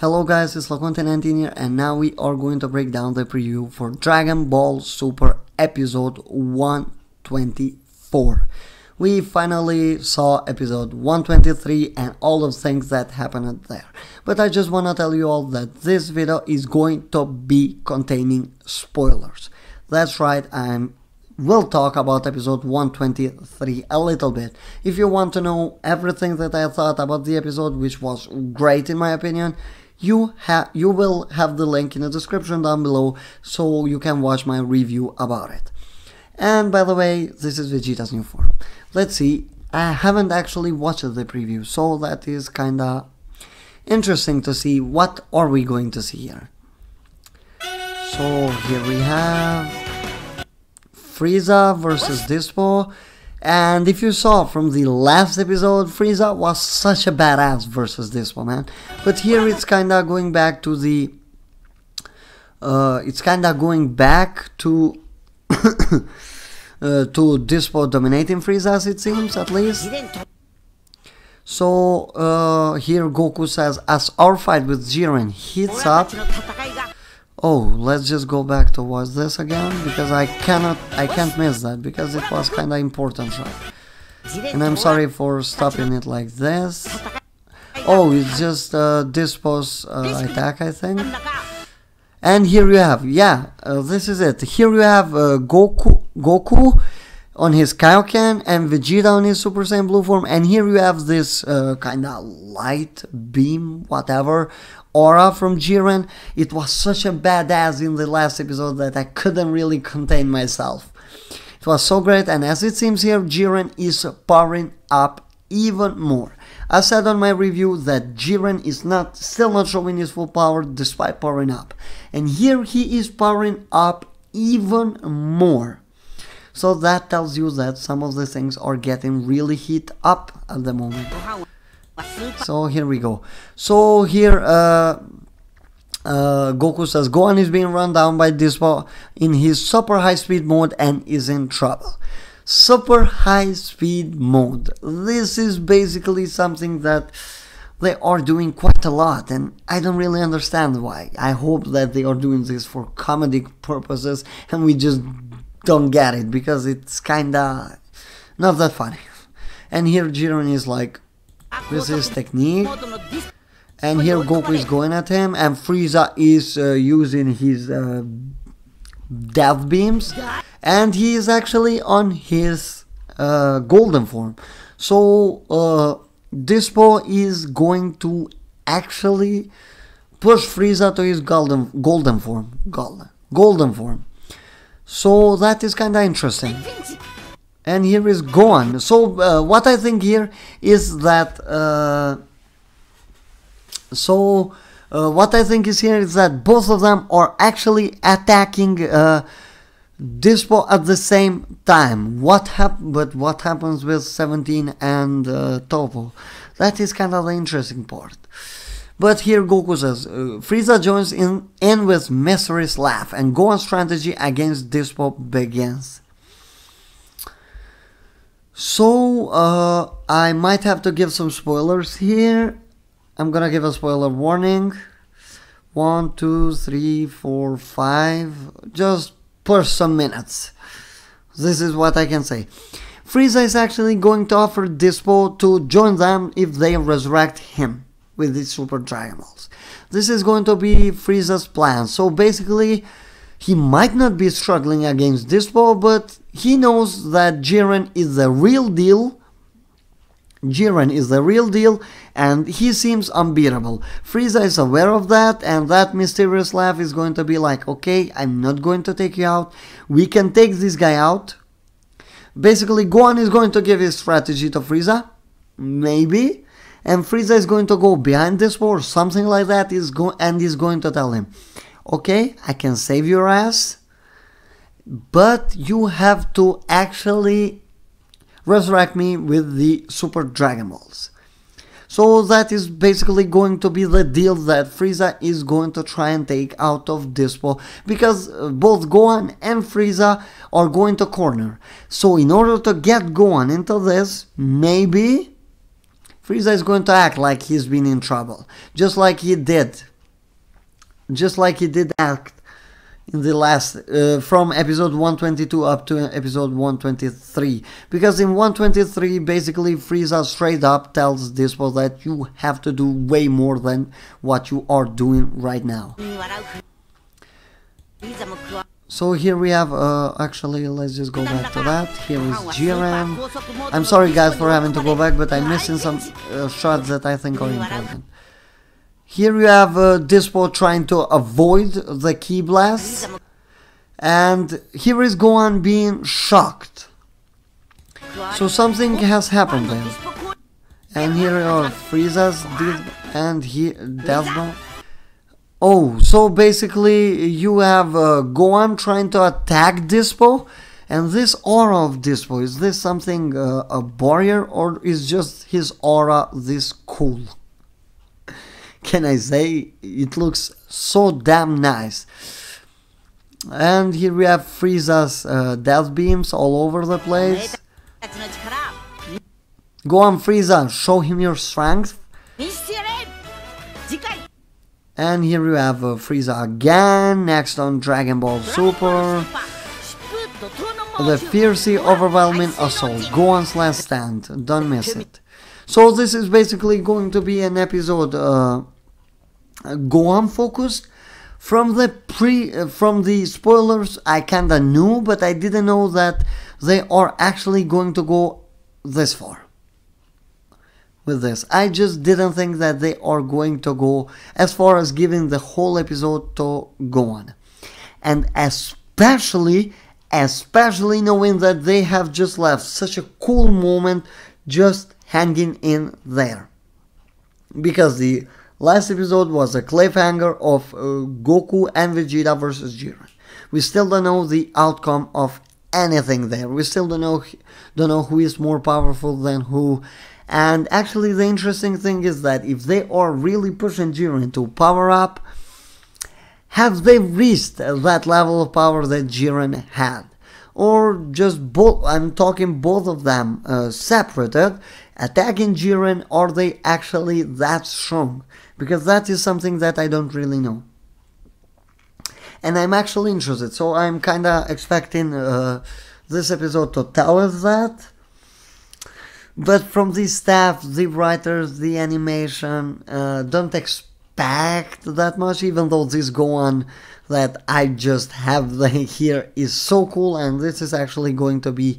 Hello guys, it's LaQuente19 here, and now we are going to break down the preview for Dragon Ball Super episode 124. We finally saw episode 123 and all of things that happened there. But I just want to tell you all that this video is going to be containing spoilers. That's right, we'll talk about episode 123 a little bit. If you want to know everything that I thought about the episode, which was great in my opinion, you will have the link in the description down below so you can watch my review about it. And by the way, this is Vegeta's new form. Let's see, I haven't actually watched the preview, so that is kinda interesting to see what are we going to see here. So here we have Frieza versus Dispo, and if you saw from the last episode, Frieza was such a badass versus Dispo, man. But here it's kinda going back to the to Dispo dominating Frieza, as it seems, at least. So here Goku says, as our fight with Jiren heats up. Oh, let's just go back to watch this again, because I can't miss that, because it was kinda important, right? And I'm sorry for stopping it like this. Oh, it's just Dispo's attack, I think. And here you have, this is it. Here you have Goku on his Kaioken and Vegeta on his Super Saiyan Blue form, and here you have this kinda light beam, whatever, aura from Jiren. It was such a badass in the last episode that I couldn't really contain myself. It was so great, and as it seems here, Jiren is powering up even more. I said on my review that Jiren is still not showing his full power despite powering up, and here he is powering up even more. So that tells you that some of the things are getting really heat up at the moment. So here we go. So here Goku says Gohan is being run down by Dispo in his super high speed mode and is in trouble. Super high speed mode. This is basically something that they are doing quite a lot, and I don't really understand why. I hope that they are doing this for comedic purposes and we just don't get it, because it's kinda not that funny. And here Jiren is like with his technique, and here Goku is going at him, and Frieza is using his death beams, and he is actually on his golden form. So Dispo is going to actually push Frieza to his golden form. So that is kinda interesting. And here is Gohan. So what I think here is that both of them are actually attacking Dispo at the same time. But what happens with 17 and Topo? That is kind of the interesting part. But here Goku says, Frieza joins in with Mystery's laugh, and Gohan's strategy against Dispo begins. So I might have to give some spoilers here. I'm gonna give a spoiler warning. 1, 2, 3, 4, 5. Just per some minutes. This is what I can say. Frieza is actually going to offer Dispo to join them if they resurrect him with the Super Dragon Balls. This is going to be Frieza's plan. So basically, he might not be struggling against Dispo, but he knows that Jiren is the real deal. And he seems unbeatable. Frieza is aware of that, and that mysterious laugh is going to be like, okay, I'm not going to take you out. We can take this guy out. Basically, Gohan is going to give his strategy to Frieza. Maybe. And Frieza is going to go behind Dispo or something like that, and he's going to tell him, okay, I can save your ass, but you have to actually resurrect me with the Super Dragon Balls. So that is basically going to be the deal that Frieza is going to try and take out of Dispo, because both Gohan and Frieza are going to corner. So in order to get Gohan into this, maybe Frieza is going to act like he's been in trouble, just like he did just like he did act in the last, from episode 122 up to episode 123. Because in 123, basically Frieza straight up tells Dispo that you have to do way more than what you are doing right now. So here we have, actually, let's just go back to that. Here is Jiren. I'm sorry guys for having to go back, but I'm missing some shots that I think are important. Here you have Dispo trying to avoid the Ki Blast. And here is Gohan being shocked. So something has happened there. And here are Frieza's and Deathbone. Oh, so basically you have Gohan trying to attack Dispo, and this aura of Dispo, is this something a barrier, or is just his aura this cool? Can I say, it looks so damn nice. And here we have Frieza's death beams all over the place. Gohan, Frieza, show him your strength. And here you have Frieza again, next on Dragon Ball Super. The fiercely overwhelming assault, Gohan's last stand, don't miss it. So this is basically going to be an episode Gohan focused. From the spoilers I kinda knew, but I didn't know that they are actually going to go this far with this. I just didn't think that they are going to go as far as giving the whole episode to Gohan. And especially knowing that they have just left such a cool moment just hanging in there. Because the last episode was a cliffhanger of Goku and Vegeta versus Jiren. We still don't know the outcome of anything there. We still don't know who is more powerful than who. And actually the interesting thing is that if they are really pushing Jiren to power up, have they reached that level of power that Jiren had? Or just both, I'm talking both of them separated, attacking Jiren, are they actually that strong? Because that is something that I don't really know. And I'm actually interested, so I'm kinda expecting this episode to tell us that. But from the staff, the writers, the animation, don't expect that much, even though this Gohan that I just have here is so cool, and this is actually going to be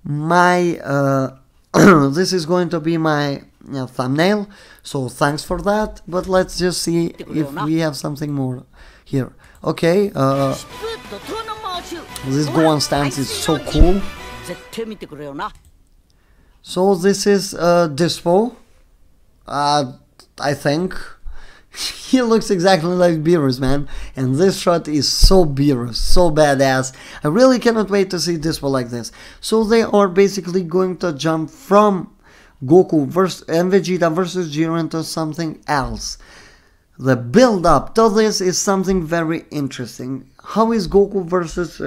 my this is going to be my thumbnail, so thanks for that. But let's just see if we have something more here. Okay, this Gohan stance is so cool. So this is Dispo, I think. He looks exactly like Beerus, man, and this shot is so Beerus, so badass. I really cannot wait to see Dispo like this. So they are basically going to jump from Goku and Vegeta versus Jiren to something else. The build up to this is something very interesting. How is Goku versus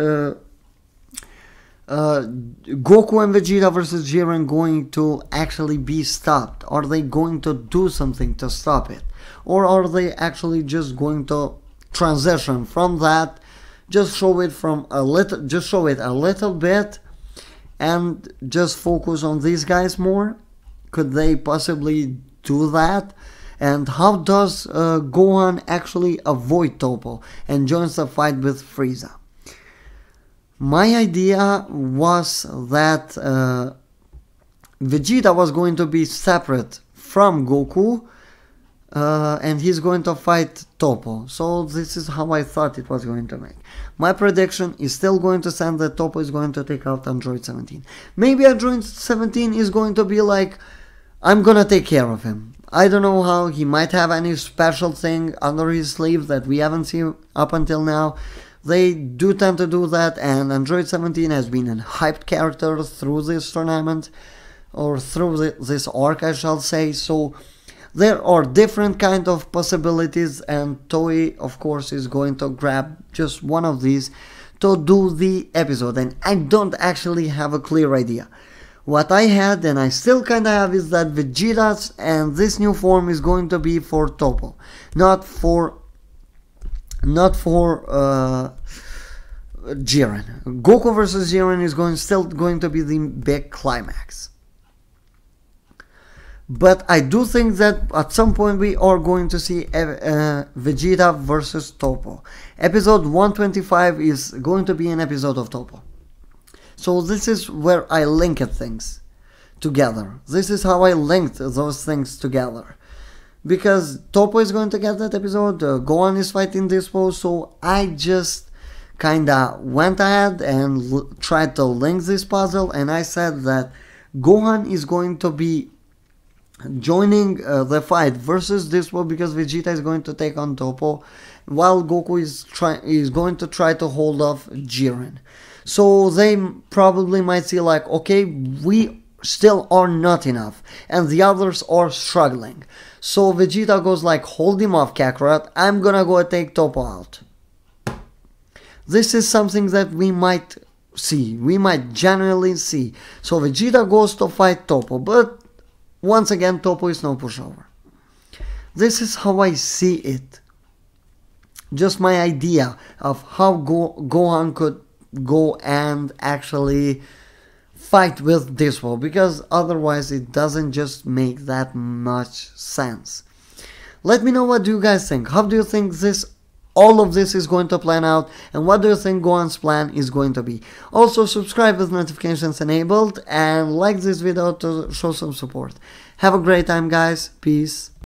Goku and Vegeta versus Jiren going to actually be stopped? Are they going to do something to stop it? Or are they actually just going to transition from that, just show it a little bit and just focus on these guys more? Could they possibly do that? And how does Gohan actually avoid Toppo and joins the fight with Frieza? My idea was that Vegeta was going to be separate from Goku, and he's going to fight Toppo. So this is how I thought it was going to make. My prediction is still going to stand that Toppo is going to take out Android 17. Maybe Android 17 is going to be like, I'm gonna take care of him. I don't know how. He might have any special thing under his sleeve that we haven't seen up until now. They do tend to do that, and Android 17 has been a hyped character through this tournament, or through this arc, I shall say. So there are different kind of possibilities, and Toei, of course, is going to grab just one of these to do the episode, and I don't actually have a clear idea. What I had, and I still kinda have, is that Vegeta's and this new form is going to be for Toppo, not for not for Jiren. Goku versus Jiren is still going to be the big climax. But I do think that at some point we are going to see Vegeta versus Toppo. Episode 125 is going to be an episode of Toppo. So this is where I linked things together. This is how I linked those things together. Because Toppo is going to get that episode, Gohan is fighting Dispo, so I just kinda went ahead and tried to link this puzzle, and I said that Gohan is going to be joining the fight versus Dispo because Vegeta is going to take on Toppo, while Goku is going to try to hold off Jiren. So they probably might see like, okay, we still are not enough and the others are struggling. So Vegeta goes like, hold him off, Kakarot, I'm gonna go take Toppo out. This is something that we might see, we might genuinely see. So Vegeta goes to fight Toppo, but once again Toppo is no pushover. This is how I see it. Just my idea of how Gohan could go and actually fight with Dispo, because otherwise it doesn't just make that much sense. Let me know what do you guys think. How do you think all of this is going to plan out, and what do you think Gohan's plan is going to be? Also subscribe with notifications enabled and like this video to show some support. Have a great time, guys. Peace.